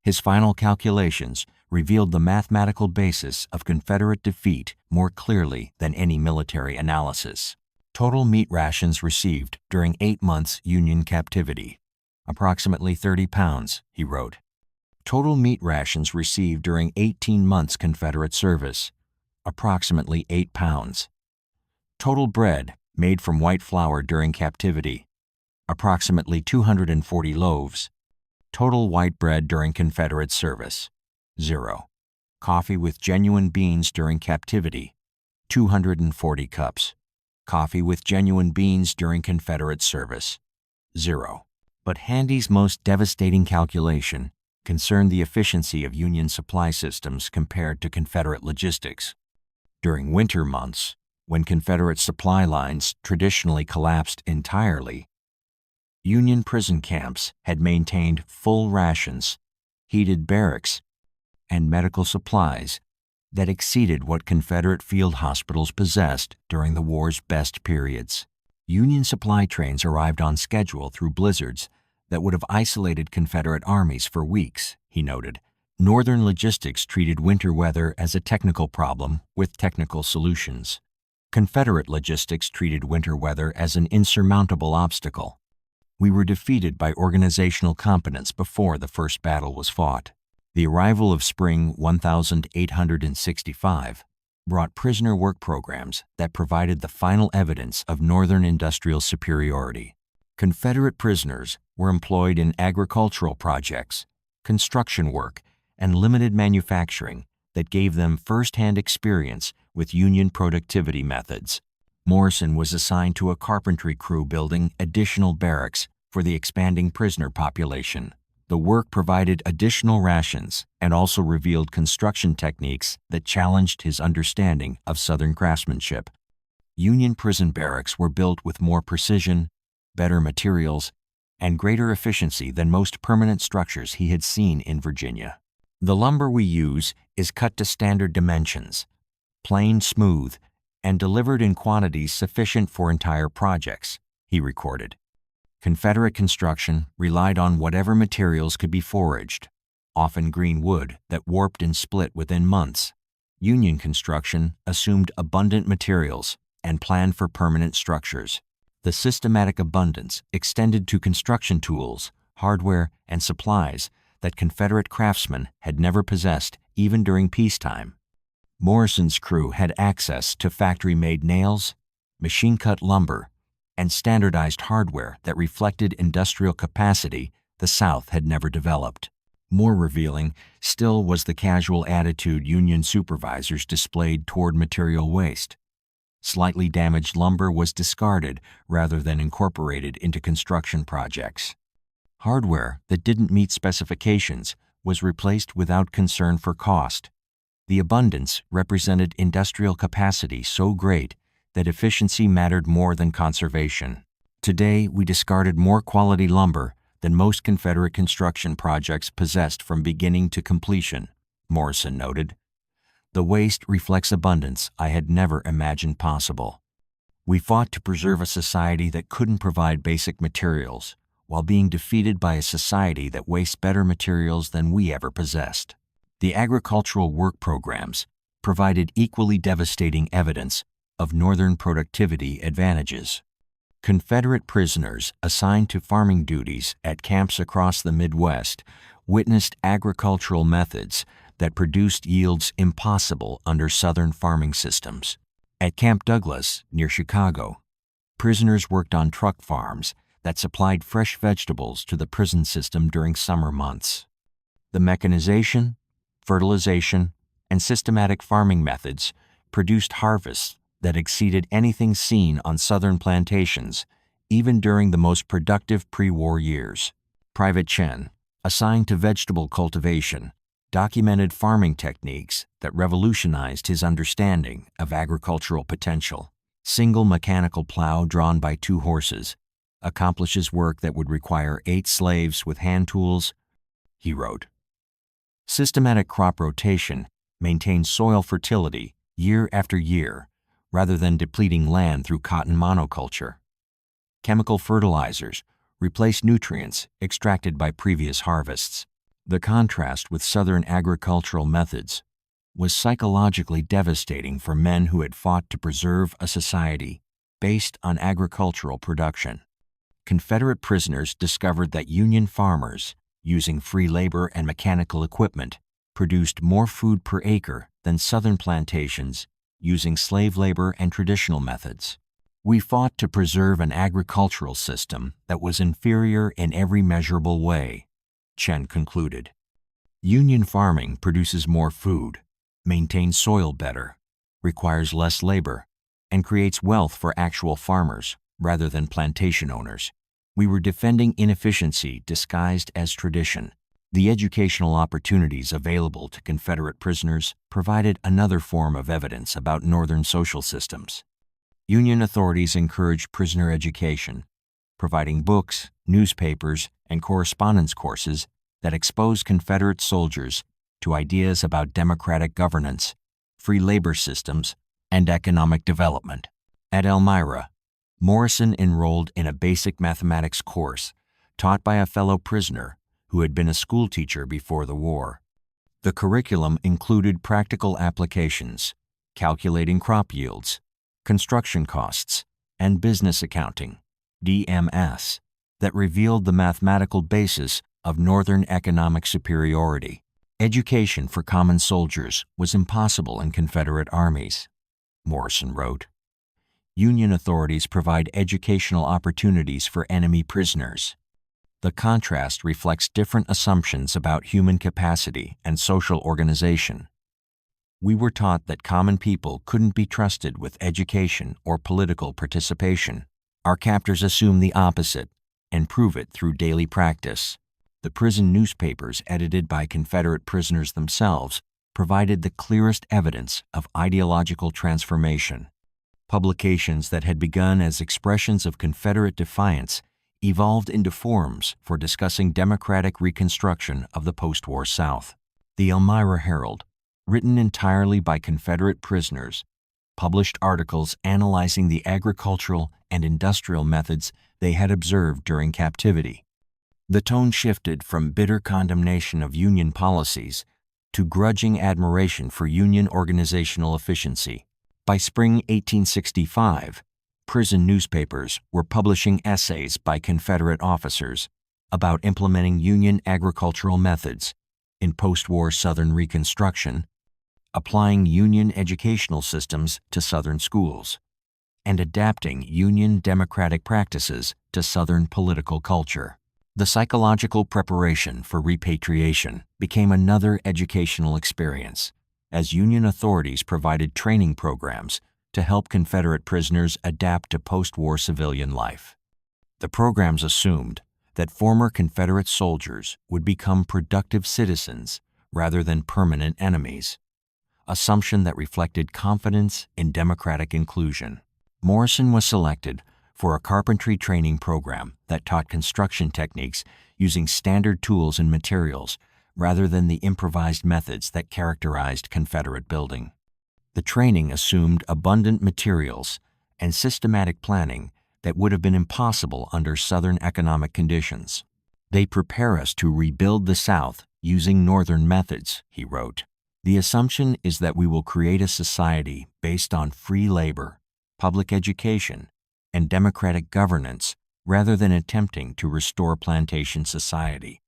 His final calculations revealed the mathematical basis of Confederate defeat more clearly than any military analysis. Total meat rations received during 8 months Union captivity, approximately 30 pounds, he wrote. Total meat rations received during 18 months Confederate service, approximately 8 pounds. Total bread made from white flour during captivity, approximately 240 loaves. Total white bread during Confederate service, 0. Coffee with genuine beans during captivity, 240 cups. Coffee with genuine beans during Confederate service, 0. But Handy's most devastating calculation concerned the efficiency of Union supply systems compared to Confederate logistics. During winter months, when Confederate supply lines traditionally collapsed entirely, Union prison camps had maintained full rations, heated barracks, and medical supplies that exceeded what Confederate field hospitals possessed during the war's best periods. Union supply trains arrived on schedule through blizzards that would have isolated Confederate armies for weeks, he noted. Northern logistics treated winter weather as a technical problem with technical solutions. Confederate logistics treated winter weather as an insurmountable obstacle. We were defeated by organizational competence before the first battle was fought. The arrival of spring 1865 brought prisoner work programs that provided the final evidence of Northern industrial superiority. Confederate prisoners were employed in agricultural projects, construction work, and limited manufacturing that gave them first-hand experience with Union productivity methods. Morrison was assigned to a carpentry crew building additional barracks for the expanding prisoner population. The work provided additional rations and also revealed construction techniques that challenged his understanding of Southern craftsmanship. Union prison barracks were built with more precision, better materials, and greater efficiency than most permanent structures he had seen in Virginia. The lumber we use is cut to standard dimensions, plain smooth, and delivered in quantities sufficient for entire projects, he recorded. Confederate construction relied on whatever materials could be foraged, often green wood that warped and split within months. Union construction assumed abundant materials and planned for permanent structures. The systematic abundance extended to construction tools, hardware, and supplies that Confederate craftsmen had never possessed even during peacetime. Morrison's crew had access to factory-made nails, machine-cut lumber, and standardized hardware that reflected industrial capacity the South had never developed. More revealing still was the casual attitude Union supervisors displayed toward material waste. Slightly damaged lumber was discarded rather than incorporated into construction projects. Hardware that didn't meet specifications was replaced without concern for cost. The abundance represented industrial capacity so great that efficiency mattered more than conservation. Today, we discarded more quality lumber than most Confederate construction projects possessed from beginning to completion, Morrison noted. The waste reflects abundance I had never imagined possible. We fought to preserve a society that couldn't provide basic materials, while being defeated by a society that wastes better materials than we ever possessed. The agricultural work programs provided equally devastating evidence of Northern productivity advantages. Confederate prisoners assigned to farming duties at camps across the Midwest witnessed agricultural methods that produced yields impossible under Southern farming systems. At Camp Douglas, near Chicago, prisoners worked on truck farms that supplied fresh vegetables to the prison system during summer months. The mechanization, fertilization, and systematic farming methods produced harvests that exceeded anything seen on Southern plantations even during the most productive pre-war years. Private Chen, assigned to vegetable cultivation, documented farming techniques that revolutionized his understanding of agricultural potential. Single mechanical plow drawn by 2 horses accomplishes work that would require 8 slaves with hand tools, he wrote. Systematic crop rotation maintains soil fertility year after year rather than depleting land through cotton monoculture. Chemical fertilizers replace nutrients extracted by previous harvests. The contrast with Southern agricultural methods was psychologically devastating for men who had fought to preserve a society based on agricultural production. Confederate prisoners discovered that Union farmers, using free labor and mechanical equipment, produced more food per acre than Southern plantations using slave labor and traditional methods. We fought to preserve an agricultural system that was inferior in every measurable way, Chen concluded. Union farming produces more food, maintains soil better, requires less labor, and creates wealth for actual farmers rather than plantation owners. We were defending inefficiency disguised as tradition. The educational opportunities available to Confederate prisoners provided another form of evidence about Northern social systems. Union authorities encouraged prisoner education, providing books, newspapers, and correspondence courses that exposed Confederate soldiers to ideas about democratic governance, free labor systems, and economic development. At Elmira, Morrison enrolled in a basic mathematics course taught by a fellow prisoner who had been a schoolteacher before the war. The curriculum included practical applications, calculating crop yields, construction costs, and business accounting, DMS, that revealed the mathematical basis of Northern economic superiority. Education for common soldiers was impossible in Confederate armies, Morrison wrote. Union authorities provide educational opportunities for enemy prisoners. The contrast reflects different assumptions about human capacity and social organization. We were taught that common people couldn't be trusted with education or political participation. Our captors assume the opposite and prove it through daily practice. The prison newspapers edited by Confederate prisoners themselves provided the clearest evidence of ideological transformation. Publications that had begun as expressions of Confederate defiance evolved into forums for discussing democratic reconstruction of the post-war South. The Elmira Herald, written entirely by Confederate prisoners, published articles analyzing the agricultural and industrial methods they had observed during captivity. The tone shifted from bitter condemnation of Union policies to grudging admiration for Union organizational efficiency. By spring 1865, prison newspapers were publishing essays by Confederate officers about implementing Union agricultural methods in post-war Southern Reconstruction, applying Union educational systems to Southern schools, and adapting Union democratic practices to Southern political culture. The psychological preparation for repatriation became another educational experience, as Union authorities provided training programs to help Confederate prisoners adapt to post-war civilian life. The programs assumed that former Confederate soldiers would become productive citizens rather than permanent enemies, assumption that reflected confidence in democratic inclusion. Morrison was selected for a carpentry training program that taught construction techniques using standard tools and materials rather than the improvised methods that characterized Confederate building. The training assumed abundant materials and systematic planning that would have been impossible under Southern economic conditions. They prepare us to rebuild the South using Northern methods, he wrote. The assumption is that we will create a society based on free labor, public education, and democratic governance rather than attempting to restore plantation society.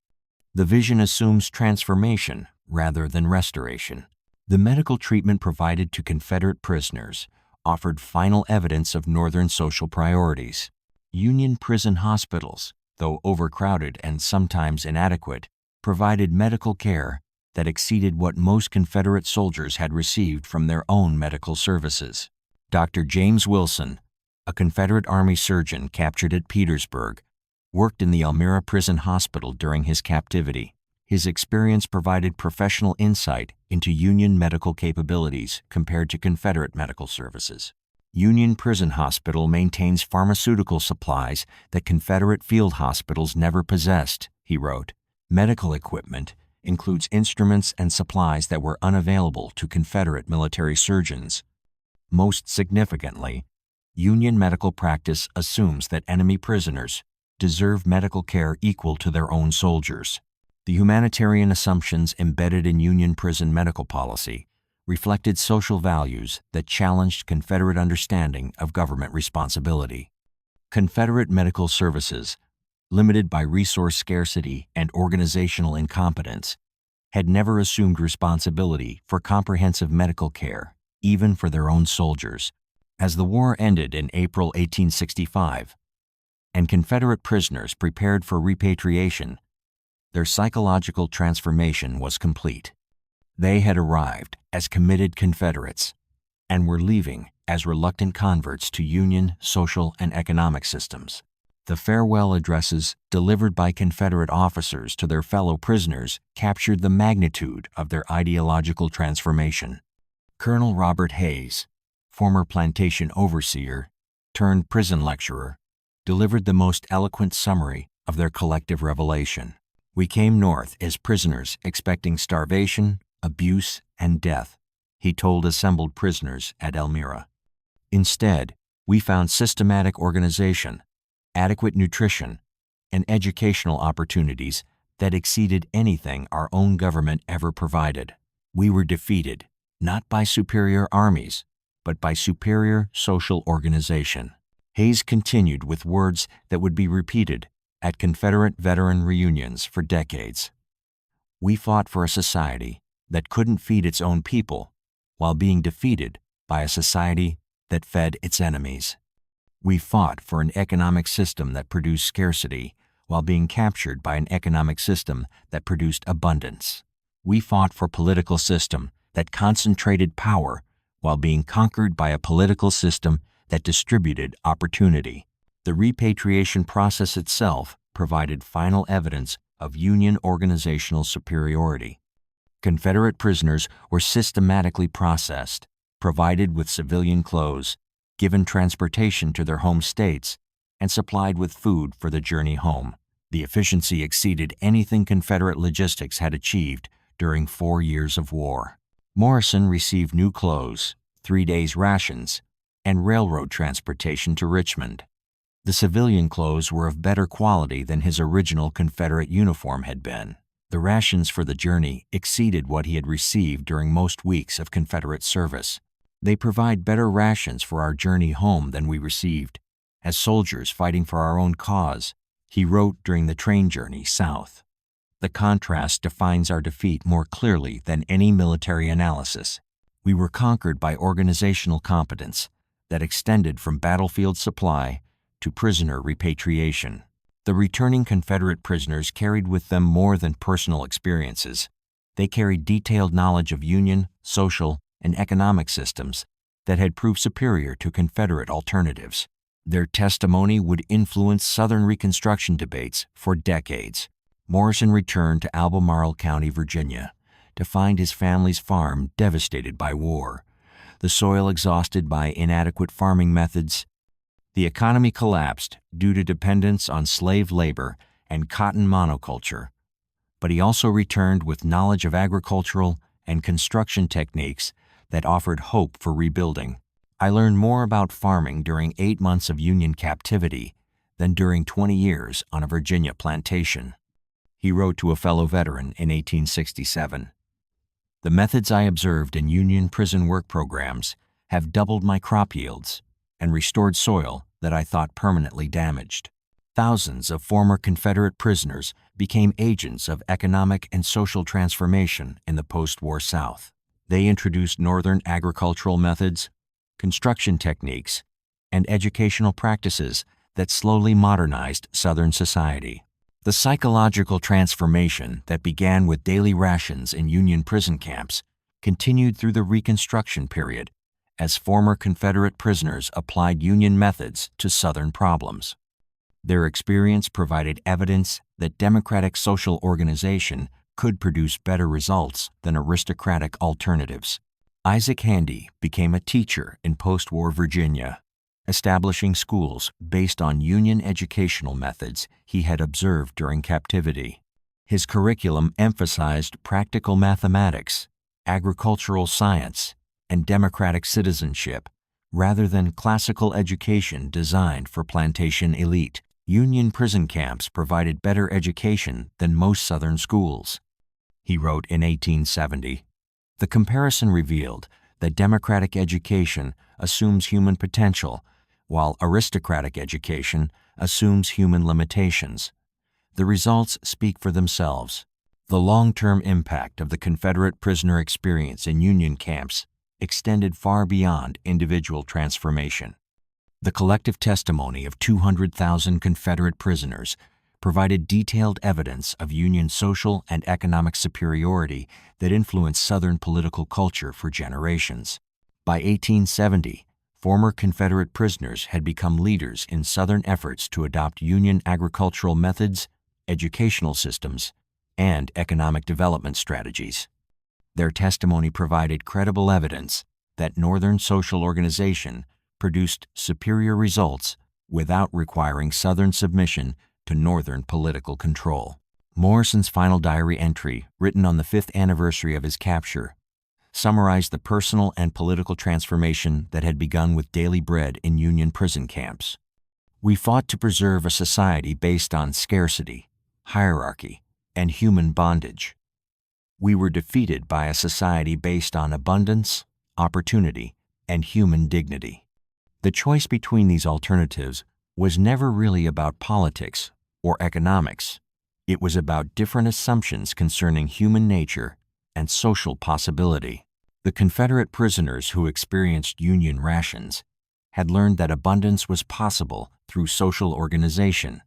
The vision assumes transformation rather than restoration. The medical treatment provided to Confederate prisoners offered final evidence of Northern social priorities. Union prison hospitals, though overcrowded and sometimes inadequate, provided medical care that exceeded what most Confederate soldiers had received from their own medical services. Dr. James Wilson, a Confederate Army surgeon captured at Petersburg, worked in the Elmira Prison hospital during his captivity. His experience provided professional insight into Union medical capabilities compared to Confederate medical services. Union Prison Hospital maintains pharmaceutical supplies that Confederate field hospitals never possessed, he wrote. Medical equipment includes instruments and supplies that were unavailable to Confederate military surgeons. Most significantly, Union medical practice assumes that enemy prisoners deserve medical care equal to their own soldiers. The humanitarian assumptions embedded in Union prison medical policy reflected social values that challenged Confederate understanding of government responsibility. Confederate medical services, limited by resource scarcity and organizational incompetence, had never assumed responsibility for comprehensive medical care, even for their own soldiers. As the war ended in April 1865, and Confederate prisoners prepared for repatriation, their psychological transformation was complete. They had arrived as committed Confederates and were leaving as reluctant converts to Union social and economic systems. The farewell addresses delivered by Confederate officers to their fellow prisoners captured the magnitude of their ideological transformation. Colonel Robert Hayes, former plantation overseer turned prison lecturer, delivered the most eloquent summary of their collective revelation. We came north as prisoners expecting starvation, abuse, and death, he told assembled prisoners at Elmira. Instead, we found systematic organization, adequate nutrition, and educational opportunities that exceeded anything our own government ever provided. We were defeated, not by superior armies, but by superior social organization. Hayes continued with words that would be repeated at Confederate veteran reunions for decades. We fought for a society that couldn't feed its own people while being defeated by a society that fed its enemies. We fought for an economic system that produced scarcity while being captured by an economic system that produced abundance. We fought for a political system that concentrated power while being conquered by a political system that distributed opportunity. The repatriation process itself provided final evidence of Union organizational superiority. Confederate prisoners were systematically processed, provided with civilian clothes, given transportation to their home states, and supplied with food for the journey home. The efficiency exceeded anything Confederate logistics had achieved during 4 years of war. Morrison received new clothes, 3 days' rations, and railroad transportation to Richmond. The civilian clothes were of better quality than his original Confederate uniform had been. The rations for the journey exceeded what he had received during most weeks of Confederate service. They provide better rations for our journey home than we received, as soldiers fighting for our own cause, he wrote during the train journey south. The contrast defines our defeat more clearly than any military analysis. We were conquered by organizational competence that extended from battlefield supply to prisoner repatriation. The returning Confederate prisoners carried with them more than personal experiences. They carried detailed knowledge of Union, social, and economic systems that had proved superior to Confederate alternatives. Their testimony would influence Southern Reconstruction debates for decades. Morrison returned to Albemarle County, Virginia, to find his family's farm devastated by war, the soil exhausted by inadequate farming methods. The economy collapsed due to dependence on slave labor and cotton monoculture, but he also returned with knowledge of agricultural and construction techniques that offered hope for rebuilding. I learned more about farming during 8 months of Union captivity than during 20 years on a Virginia plantation, he wrote to a fellow veteran in 1867. The methods I observed in Union prison work programs have doubled my crop yields and restored soil that I thought permanently damaged. Thousands of former Confederate prisoners became agents of economic and social transformation in the post-war South. They introduced Northern agricultural methods, construction techniques, and educational practices that slowly modernized Southern society. The psychological transformation that began with daily rations in Union prison camps continued through the Reconstruction period as former Confederate prisoners applied Union methods to Southern problems. Their experience provided evidence that democratic social organization could produce better results than aristocratic alternatives. Isaac Handy became a teacher in post-war Virginia, establishing schools based on Union educational methods he had observed during captivity. His curriculum emphasized practical mathematics, agricultural science, and democratic citizenship, rather than classical education designed for plantation elite. Union prison camps provided better education than most Southern schools. He wrote in 1870, "The comparison revealed that democratic education assumes human potential, while aristocratic education assumes human limitations. The results speak for themselves." The long-term impact of the Confederate prisoner experience in Union camps extended far beyond individual transformation. The collective testimony of 200,000 Confederate prisoners provided detailed evidence of Union social and economic superiority that influenced Southern political culture for generations. By 1870, former Confederate prisoners had become leaders in Southern efforts to adopt Union agricultural methods, educational systems, and economic development strategies. Their testimony provided credible evidence that Northern social organization produced superior results without requiring Southern submission to Northern political control. Morrison's final diary entry, written on the 5th anniversary of his capture, summarized the personal and political transformation that had begun with daily bread in Union prison camps. "We fought to preserve a society based on scarcity, hierarchy, and human bondage. We were defeated by a society based on abundance, opportunity, and human dignity." The choice between these alternatives was never really about politics or economics. It was about different assumptions concerning human nature and social possibility. The Confederate prisoners who experienced Union rations had learned that abundance was possible through social organization,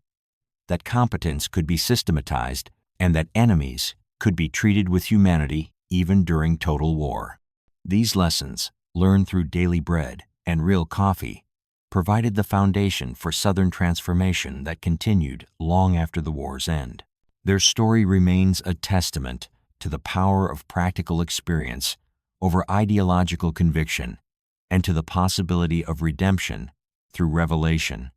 that competence could be systematized, and that enemies could be treated with humanity even during total war. These lessons, learned through daily bread and real coffee, provided the foundation for Southern transformation that continued long after the war's end. Their story remains a testament to the power of practical experience over ideological conviction and to the possibility of redemption through revelation.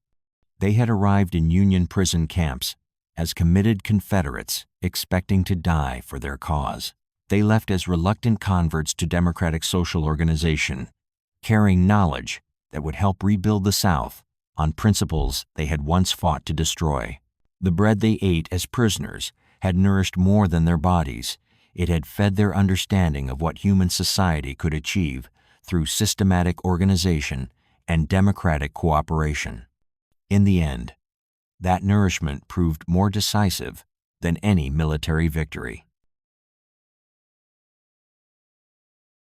They had arrived in Union prison camps as committed Confederates expecting to die for their cause. They left as reluctant converts to democratic social organization, carrying knowledge that would help rebuild the South on principles they had once fought to destroy. The bread they ate as prisoners had nourished more than their bodies. It had fed their understanding of what human society could achieve through systematic organization and democratic cooperation. In the end, that nourishment proved more decisive than any military victory.